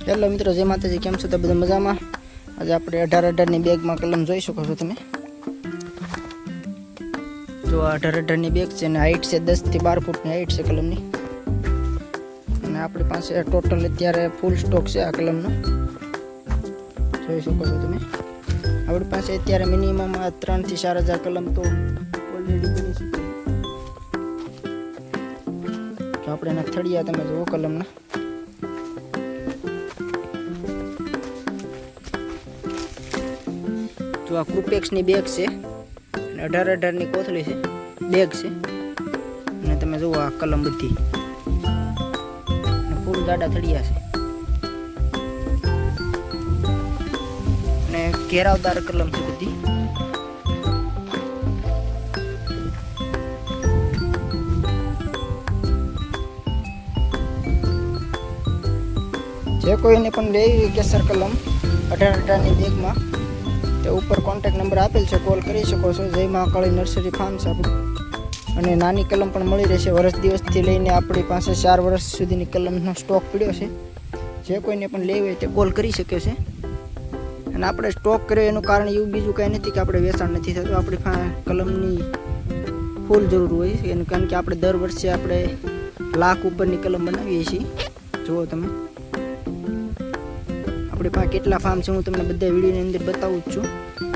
Hello મિત્રો, જય માતાજી. કેમ છો? તો બધા મજામાં. આજે આપણે 18-18 ની બેગમાં કલમ જોઈ શકો છો તમે. જો 18-18 ની બેગ છે અને હાઈટ છે 10 થી 12 ફૂટની હાઈટ છે કલમની. અને આપણી પાસે ટોટલ અત્યારે ફૂલ સ્ટોક છે આ કલમનો. જોઈ શકો છો તમે. આપણી પાસે અત્યારે મિનિમમ 3 થી 4000 કલમ તો ઓલરેડી બની છે. તો આપણે એના થળિયા તમે જુઓ કલમના. તો આ કૃપેક્સની બેગ છે અને 18-18 ની કોથળી છે, બેગ છે. અને તમે જુઓ આ કલમ બધી અને ફૂલ જાડા થળિયા છે અને ઘેરાવદાર કલમ છે બધી. જે કોઈને પણ લેવી કેસર કલમ 18-18 ની બેગમાં, તે ઉપર કોન્ટેક્ટ નંબર આપેલ છે, કોલ કરી શકો છો. જય મહાકાળી નર્સરી ફાર્મ છે આપણું. અને નાની કલમ પણ મળી રહેશે. વર્ષ દિવસથી લઈને આપણી પાસે 4 વર્ષ સુધીની કલમનો સ્ટોક પડ્યો છે. જે કોઈને પણ લેવી હોય તે કોલ કરી શકે છે. અને આપણે સ્ટોક કર્યો એનું કારણ એવું બીજું કાંઈ નથી કે આપણે વેચાણ નથી થતું. આપણી પાસે કલમની ફૂલ જરૂર હોય છે એનું કારણ કે આપણે દર વર્ષે આપણે 1 લાખ ઉપરની કલમ બનાવીએ છીએ. જુઓ તમે, આપણી પાસે કેટલા ફાર્મ છે હું તમને બધા વિડીયોની અંદર બતાવું જ છું,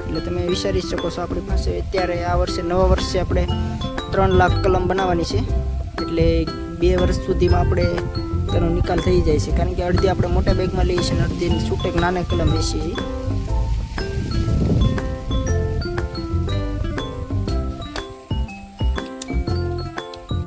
એટલે તમે વિચારી શકો છો. આપણી પાસે અત્યારે આ વર્ષે નવા વર્ષે આપણે 3 લાખ કલમ બનાવવાની છે, એટલે 2 વર્ષ સુધીમાં આપણે તેનો નિકાલ થઈ જાય છે. કારણ કે અડધી આપણે મોટા બેગમાં લઈએ છીએ અને અડધી છૂટેક નાના કલમ વેચીએ છીએ.